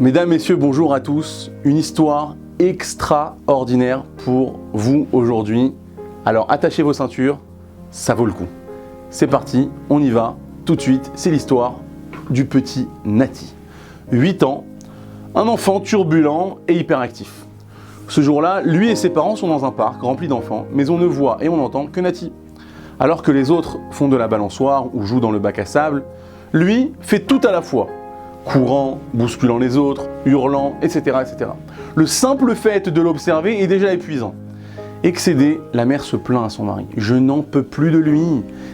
Mesdames, Messieurs, bonjour à tous. Une histoire extraordinaire pour vous aujourd'hui. Alors attachez vos ceintures, ça vaut le coup. C'est parti, on y va tout de suite. C'est l'histoire du petit Nati. 8 ans, un enfant turbulent et hyperactif. Ce jour-là, lui et ses parents sont dans un parc rempli d'enfants, mais on ne voit et on n'entend que Nati. Alors que les autres font de la balançoire ou jouent dans le bac à sable, lui fait tout à la fois. Courant, bousculant les autres, hurlant, etc., etc. Le simple fait de l'observer est déjà épuisant. Excédée, la mère se plaint à son mari. « Je n'en peux plus de lui.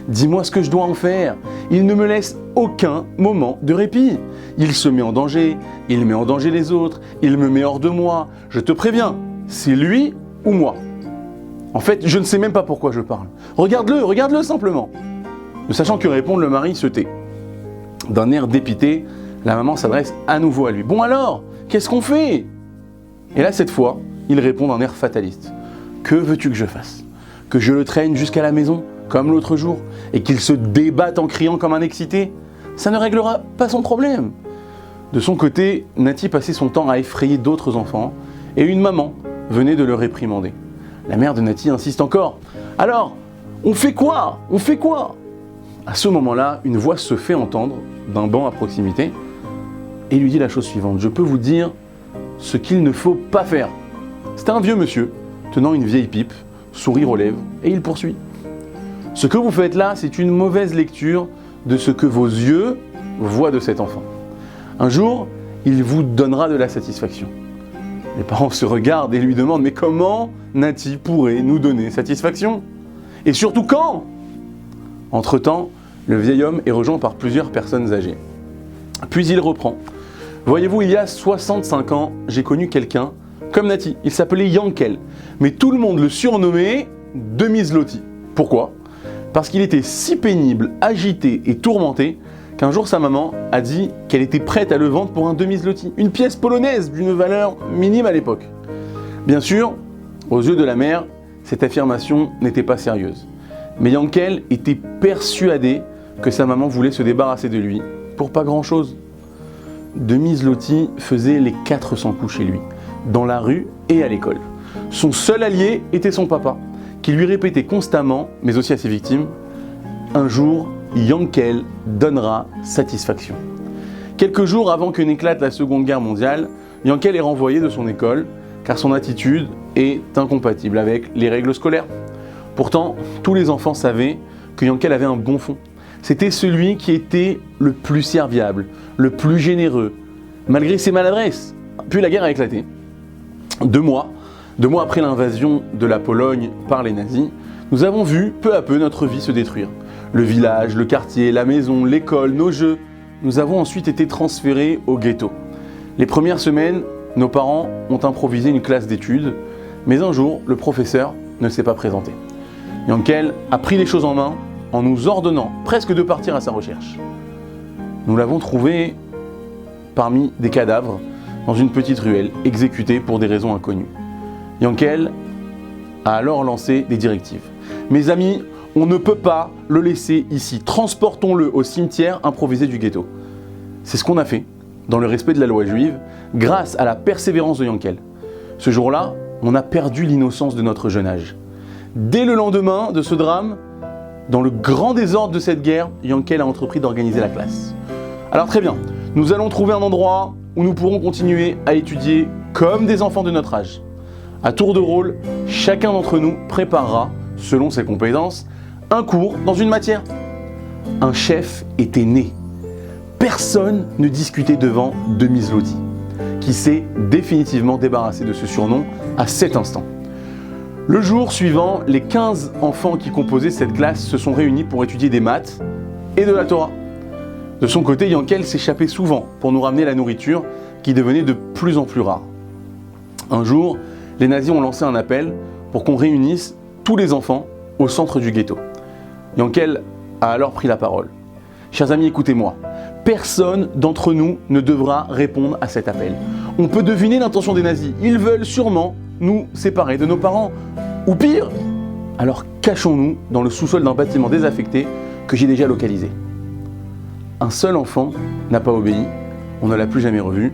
Dis-moi ce que je dois en faire. Il ne me laisse aucun moment de répit. Il se met en danger, il met en danger les autres, il me met hors de moi. Je te préviens, c'est lui ou moi. En fait, je ne sais même pas pourquoi je parle. Regarde-le simplement. » Ne sachant que répondre, le mari se tait. D'un air dépité, la maman s'adresse à nouveau à lui. « Bon alors, qu'est-ce qu'on fait ?» Et là, cette fois, il répond d'un air fataliste. « Que veux-tu que je fasse? Que je le traîne jusqu'à la maison, comme l'autre jour, et qu'il se débatte en criant comme un excité? Ça ne réglera pas son problème. » De son côté, Nati passait son temps à effrayer d'autres enfants, et une maman venait de le réprimander. La mère de Nati insiste encore. « Alors, on fait quoi? On fait quoi ?» À ce moment-là, une voix se fait entendre d'un banc à proximité, et lui dit la chose suivante. « Je peux vous dire ce qu'il ne faut pas faire. » C'est un vieux monsieur, tenant une vieille pipe, sourire aux lèvres, et il poursuit. « Ce que vous faites là, c'est une mauvaise lecture de ce que vos yeux voient de cet enfant. Un jour, il vous donnera de la satisfaction. » Les parents se regardent et lui demandent « Mais comment Nati pourrait nous donner satisfaction? Et surtout quand ?» Entre-temps, le vieil homme est rejoint par plusieurs personnes âgées. Puis il reprend. « Voyez-vous, il y a 65 ans, j'ai connu quelqu'un comme Nati. Il s'appelait Yankel, mais tout le monde le surnommait Demi-Zloty. Pourquoi? Parce qu'il était si pénible, agité et tourmenté qu'un jour sa maman a dit qu'elle était prête à le vendre pour un demi-zloty, une pièce polonaise d'une valeur minime à l'époque. Bien sûr, aux yeux de la mère, cette affirmation n'était pas sérieuse. Mais Yankel était persuadé que sa maman voulait se débarrasser de lui pour pas grand-chose. Demi-Zloty faisait les 400 coups chez lui, dans la rue et à l'école. Son seul allié était son papa, qui lui répétait constamment, mais aussi à ses victimes, « Un jour, Yankel donnera satisfaction. » Quelques jours avant que n'éclate la Seconde Guerre mondiale, Yankel est renvoyé de son école car son attitude est incompatible avec les règles scolaires. Pourtant, tous les enfants savaient que Yankel avait un bon fond. C'était celui qui était le plus serviable, le plus généreux, malgré ses maladresses. Puis la guerre a éclaté. 2 mois après l'invasion de la Pologne par les nazis, nous avons vu peu à peu notre vie se détruire. Le village, le quartier, la maison, l'école, nos jeux. Nous avons ensuite été transférés au ghetto. Les premières semaines, nos parents ont improvisé une classe d'études, mais un jour, le professeur ne s'est pas présenté. Yankel a pris les choses en main en nous ordonnant presque de partir à sa recherche. Nous l'avons trouvé parmi des cadavres dans une petite ruelle, exécuté pour des raisons inconnues. Yankel a alors lancé des directives. « Mes amis, on ne peut pas le laisser ici. Transportons-le au cimetière improvisé du ghetto. » C'est ce qu'on a fait, dans le respect de la loi juive, grâce à la persévérance de Yankel. Ce jour-là, on a perdu l'innocence de notre jeune âge. Dès le lendemain de ce drame, dans le grand désordre de cette guerre, Yankel a entrepris d'organiser la classe. Alors très bien, nous allons trouver un endroit où nous pourrons continuer à étudier comme des enfants de notre âge. À tour de rôle, chacun d'entre nous préparera, selon ses compétences, un cours dans une matière. Un chef était né. Personne ne discutait devant Demi-Zloty, qui s'est définitivement débarrassé de ce surnom à cet instant. Le jour suivant, les 15 enfants qui composaient cette classe se sont réunis pour étudier des maths et de la Torah. De son côté, Yankel s'échappait souvent pour nous ramener la nourriture qui devenait de plus en plus rare. Un jour, les nazis ont lancé un appel pour qu'on réunisse tous les enfants au centre du ghetto. Yankel a alors pris la parole. « Chers amis, écoutez-moi. Personne d'entre nous ne devra répondre à cet appel. On peut deviner l'intention des nazis. Ils veulent sûrement nous séparer de nos parents. Ou pire, alors cachons-nous dans le sous-sol d'un bâtiment désaffecté que j'ai déjà localisé. » Un seul enfant n'a pas obéi, on ne l'a plus jamais revu.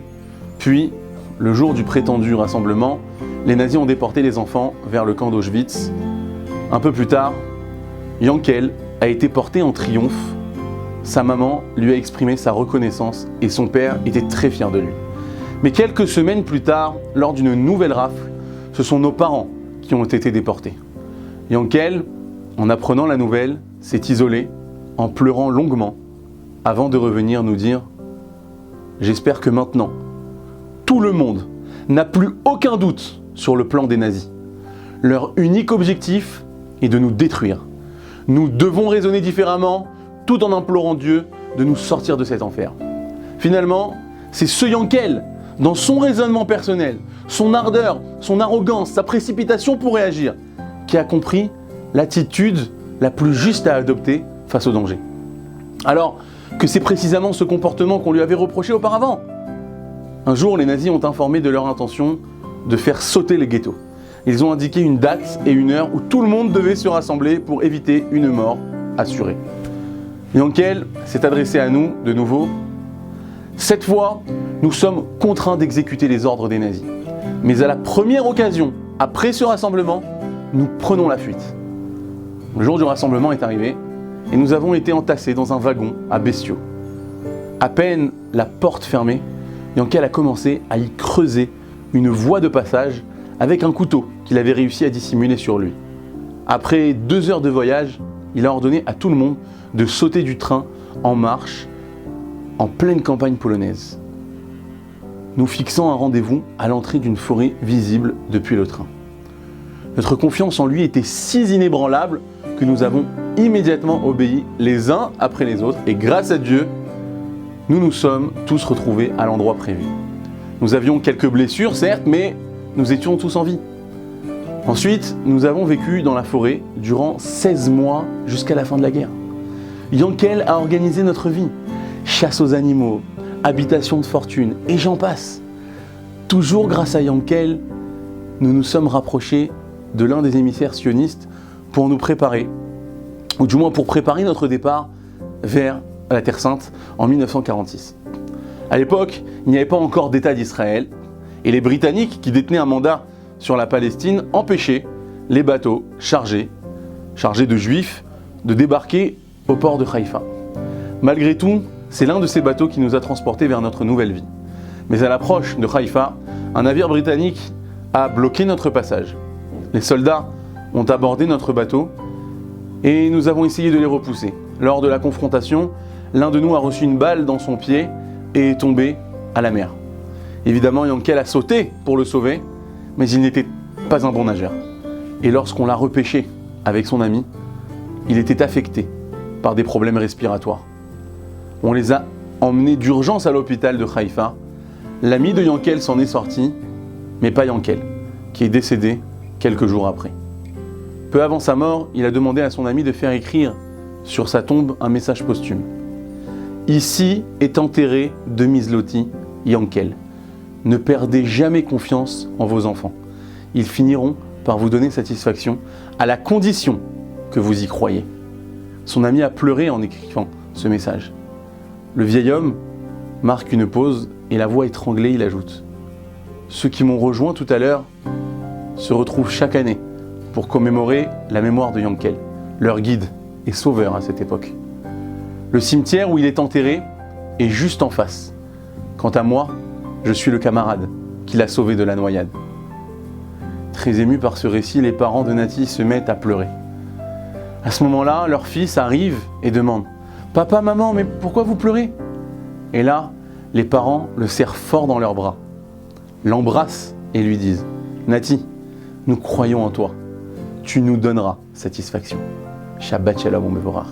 Puis, le jour du prétendu rassemblement, les nazis ont déporté les enfants vers le camp d'Auschwitz. Un peu plus tard, Yankel a été porté en triomphe. Sa maman lui a exprimé sa reconnaissance et son père était très fier de lui. Mais quelques semaines plus tard, lors d'une nouvelle rafle, ce sont nos parents qui ont été déportés. Yankel, en apprenant la nouvelle, s'est isolé en pleurant longuement avant de revenir nous dire « J'espère que maintenant, tout le monde n'a plus aucun doute sur le plan des nazis. Leur unique objectif est de nous détruire. Nous devons raisonner différemment tout en implorant Dieu de nous sortir de cet enfer. » Finalement, c'est ce Yankel, dans son raisonnement personnel, son ardeur, son arrogance, sa précipitation pour réagir, qui a compris l'attitude la plus juste à adopter face au danger. Alors que c'est précisément ce comportement qu'on lui avait reproché auparavant. Un jour, les nazis ont informé de leur intention de faire sauter les ghettos. Ils ont indiqué une date et une heure où tout le monde devait se rassembler pour éviter une mort assurée. Yankel s'est adressé à nous de nouveau. Cette fois, nous sommes contraints d'exécuter les ordres des nazis. Mais à la première occasion, après ce rassemblement, nous prenons la fuite. Le jour du rassemblement est arrivé et nous avons été entassés dans un wagon à bestiaux. À peine la porte fermée, Yankel a commencé à y creuser une voie de passage avec un couteau qu'il avait réussi à dissimuler sur lui. Après 2 heures de voyage, il a ordonné à tout le monde de sauter du train en marche en pleine campagne polonaise, nous fixant un rendez-vous à l'entrée d'une forêt visible depuis le train. Notre confiance en lui était si inébranlable que nous avons immédiatement obéi les uns après les autres et grâce à Dieu, nous nous sommes tous retrouvés à l'endroit prévu. Nous avions quelques blessures certes, mais nous étions tous en vie. Ensuite, nous avons vécu dans la forêt durant 16 mois jusqu'à la fin de la guerre. Yankel a organisé notre vie. Chasse aux animaux, habitation de fortune, et j'en passe. Toujours grâce à Yankel, nous nous sommes rapprochés de l'un des émissaires sionistes pour nous préparer, ou du moins pour préparer notre départ vers la Terre Sainte en 1946. À l'époque, il n'y avait pas encore d'État d'Israël, et les Britanniques, qui détenaient un mandat sur la Palestine, empêchaient les bateaux chargés de juifs de débarquer au port de Haïfa. Malgré tout, c'est l'un de ces bateaux qui nous a transportés vers notre nouvelle vie. Mais à l'approche de Haïfa, un navire britannique a bloqué notre passage. Les soldats ont abordé notre bateau et nous avons essayé de les repousser. Lors de la confrontation, l'un de nous a reçu une balle dans son pied et est tombé à la mer. Évidemment, Yankel a sauté pour le sauver, mais il n'était pas un bon nageur. Et lorsqu'on l'a repêché avec son ami, il était affecté par des problèmes respiratoires. On les a emmenés d'urgence à l'hôpital de Haïfa. L'ami de Yankel s'en est sorti, mais pas Yankel, qui est décédé quelques jours après. Peu avant sa mort, il a demandé à son ami de faire écrire sur sa tombe un message posthume. « Ici est enterré Demi-Zloty Yankel. Ne perdez jamais confiance en vos enfants. Ils finiront par vous donner satisfaction à la condition que vous y croyez. » Son ami a pleuré en écrivant ce message. Le vieil homme marque une pause et la voix étranglée, il ajoute « Ceux qui m'ont rejoint tout à l'heure se retrouvent chaque année pour commémorer la mémoire de Yankel, leur guide et sauveur à cette époque. Le cimetière où il est enterré est juste en face. Quant à moi, je suis le camarade qui l'a sauvé de la noyade. » Très émus par ce récit, les parents de Nati se mettent à pleurer. À ce moment-là, leur fils arrive et demande « Papa, maman, mais pourquoi vous pleurez ?» Et là, les parents le serrent fort dans leurs bras, l'embrassent et lui disent « Nati, nous croyons en toi. Tu nous donneras satisfaction. Shabbat shalom, on me verra. »